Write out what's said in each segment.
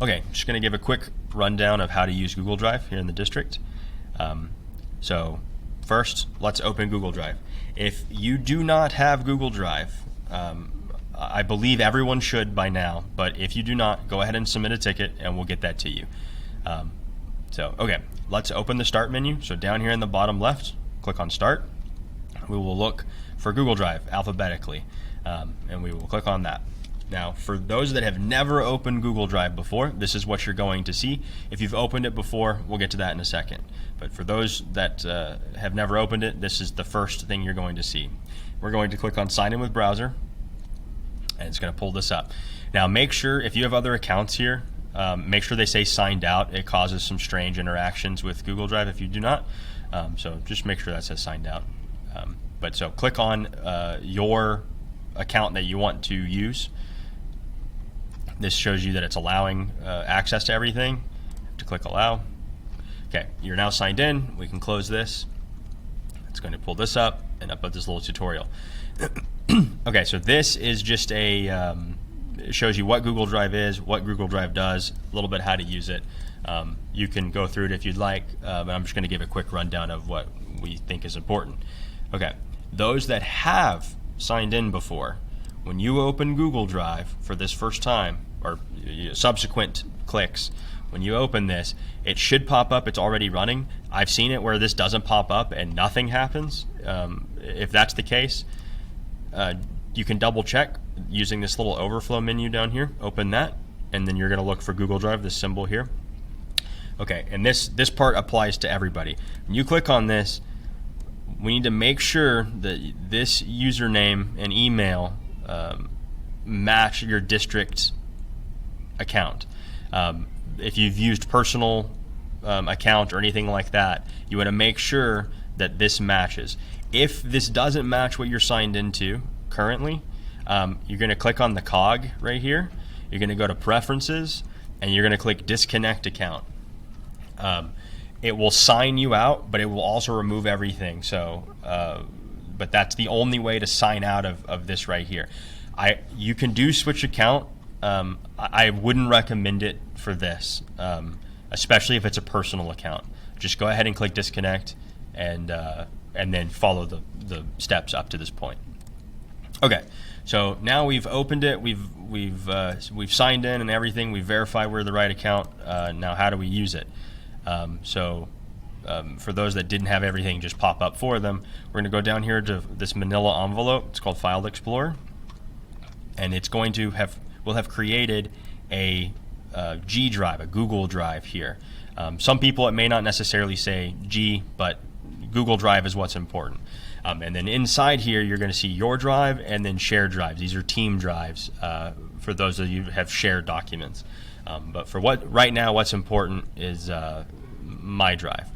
Okay, just going to give a quick rundown of how to use Google Drive here in the district. So first, let's open Google Drive. If you do not have Google Drive, I believe everyone should by now, but if you do not, go ahead and submit a ticket and we'll get that to you. Okay, let's open the Start menu. So down here in the bottom left, click on Start. We will look for Google Drive alphabetically, and we will click on that. Now, for those that have never opened Google Drive before, this is what you're going to see. If you've opened it before, we'll get to that in a second. But for those that have never opened it, this is the first thing you're going to see. We're going to click on Sign in with Browser, and it's going to pull this up. Now, make sure, if you have other accounts here, make sure they say signed out. It causes some strange interactions with Google Drive if you do not. So just make sure that says signed out. So click on your account that you want to use. This shows you that it's allowing access to everything. To click allow. Okay, you're now signed in. We can close this. It's going to pull this up and upload this little tutorial. Okay, so this is just a it shows you what Google Drive is, what Google Drive does, a little bit how to use it. You can go through it if you'd like, but I'm just going to give a quick rundown of what we think is important. Okay, those that have signed in before, when you open Google Drive for this first time, or subsequent clicks, when you open this, it should pop up. It's already running. I've seen it where this doesn't pop up and nothing happens. If that's the case, you can double check using this little overflow menu down here. Open that, and then you're going to look for Google Drive, this symbol here. Okay, and this part applies to everybody. When you click on this, we need to make sure that this username and email match your district account. If you've used personal account or anything like that, you want to make sure that this matches. If this doesn't match what you're signed into currently, you're going to click on the cog right here. You're going to go to Preferences, and you're going to click Disconnect Account. It will sign you out, but it will also remove everything. So, but that's the only way to sign out of this right here. You can do switch account. I wouldn't recommend it for this, especially if it's a personal account. Just go ahead and click disconnect, and then follow the steps up to this point. Okay, so now we've opened it. We've signed in and everything. We verify we're the right account. Now, how do we use it? For those that didn't have everything just pop up for them, we're going to go down here to this manila envelope. It's called File Explorer, and it's going to we'll have created a G drive, a Google Drive here. Some people, it may not necessarily say G, but Google Drive is what's important. And then inside here, you're going to see your drive and then shared drives. These are team drives for those of you who have shared documents. But for right now, what's important is my drive.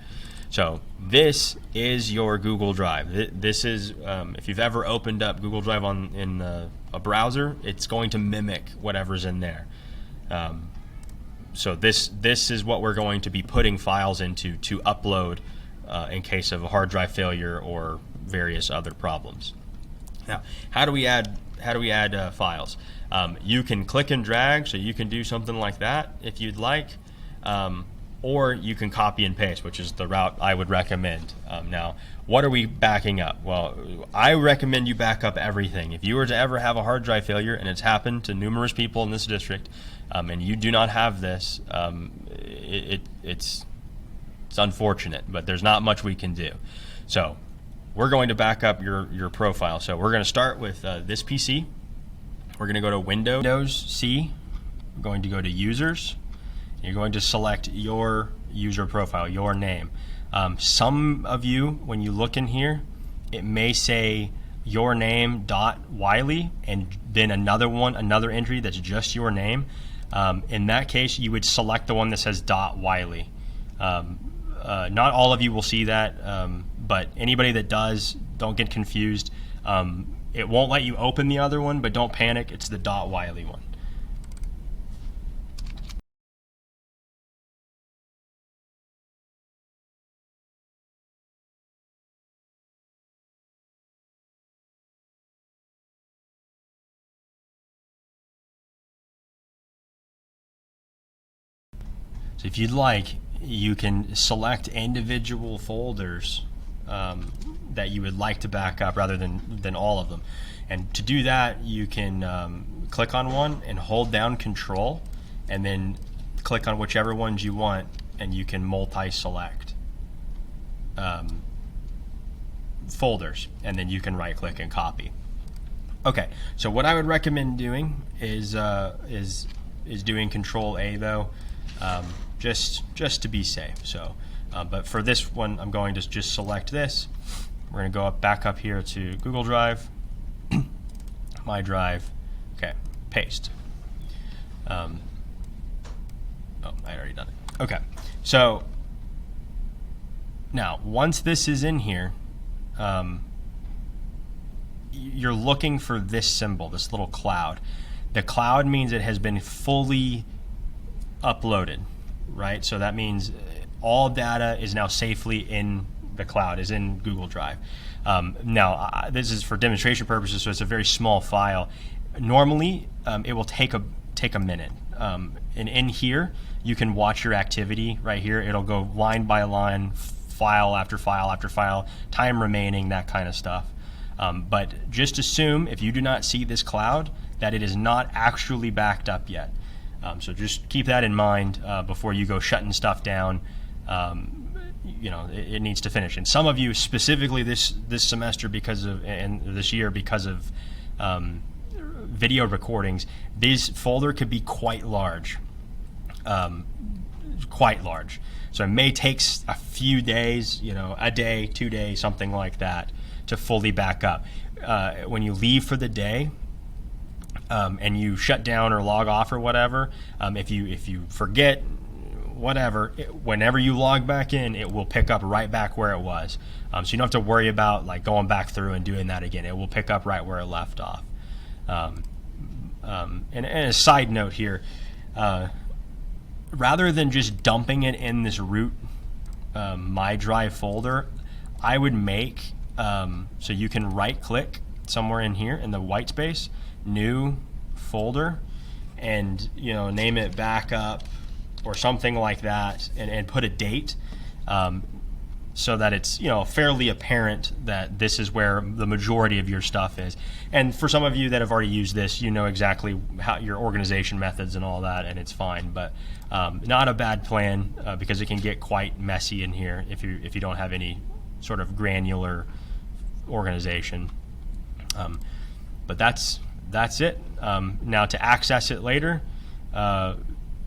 So this is your Google Drive. This is, if you've ever opened up Google Drive in a browser, it's going to mimic whatever's in there. So this is what we're going to be putting files into to upload in case of a hard drive failure or various other problems. Now, how do we add files? You can click and drag, so you can do something like that if you'd like, or you can copy and paste, which is the route I would recommend. Now, what are we backing up? Well, I recommend you back up everything. If you were to ever have a hard drive failure, and it's happened to numerous people in this district, and you do not have this, it's unfortunate, but there's not much we can do. So we're going to back up your profile. So we're going to start with this PC. We're going to go to Windows C. We're going to go to Users. You're going to select your user profile, your name. Some of you, when you look in here, it may say your name .wiley and then another entry that's just your name. In that case, you would select the one that says .wiley. Not all of you will see that, but anybody that does, don't get confused. It won't let you open the other one, but don't panic. It's the .wiley one. So if you'd like, you can select individual folders that you would like to back up rather than all of them. And to do that, you can click on one and hold down Control, and then click on whichever ones you want, and you can multi-select folders, and then you can right-click and copy. Okay, so what I would recommend doing is doing Control A though, just to be safe. So, but for this one, I'm going to just select this. We're going to go back up here to Google Drive, My Drive. Okay, paste. Oh, I already done it. Okay, so now once this is in here, you're looking for this symbol, this little cloud. The cloud means it has been fully uploaded, right? So that means all data is now safely in the cloud, is in Google Drive. Now, this is for demonstration purposes, so it's a very small file. Normally, it will take a minute. And in here, you can watch your activity right here. It'll go line by line, file after file after file, time remaining, that kind of stuff. But just assume, if you do not see this cloud, that it is not actually backed up yet. So just keep that in mind before you go shutting stuff down. You know, it needs to finish. And some of you, specifically this semester and this year, because of video recordings, this folder could be quite large. So it may take a few days, you know, a day, 2 days, something like that, to fully back up. When you leave for the day and you shut down or log off or whatever, if you forget, whatever, whenever you log back in, it will pick up right back where it was. So you don't have to worry about like going back through and doing that again. It will pick up right where it left off. And a side note here, rather than just dumping it in this root My Drive folder, I would make so you can right click somewhere in here in the white space, new folder, and name it backup or something like that, and put a date so that it's fairly apparent that this is where the majority of your stuff is. And for some of you that have already used this, you know exactly how your organization methods and all that, and it's fine. But not a bad plan because it can get quite messy in here if you don't have any sort of granular organization. But that's it. Now to access it later,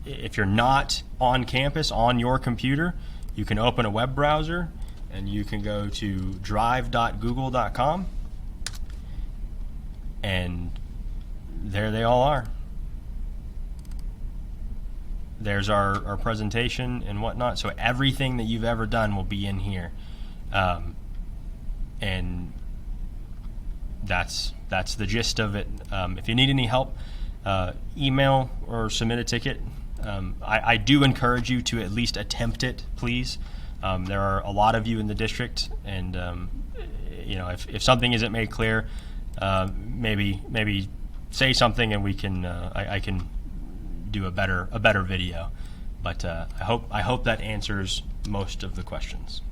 if you're not on campus on your computer, you can open a web browser and you can go to drive.google.com, and there they all are. There's our presentation and whatnot. So everything that you've ever done will be in here. And that's the gist of it. If you need any help, email or submit a ticket. I do encourage you to at least attempt it, please. There are a lot of you in the district, and if something isn't made clear, maybe say something, and we can I can do a better video. But I hope that answers most of the questions.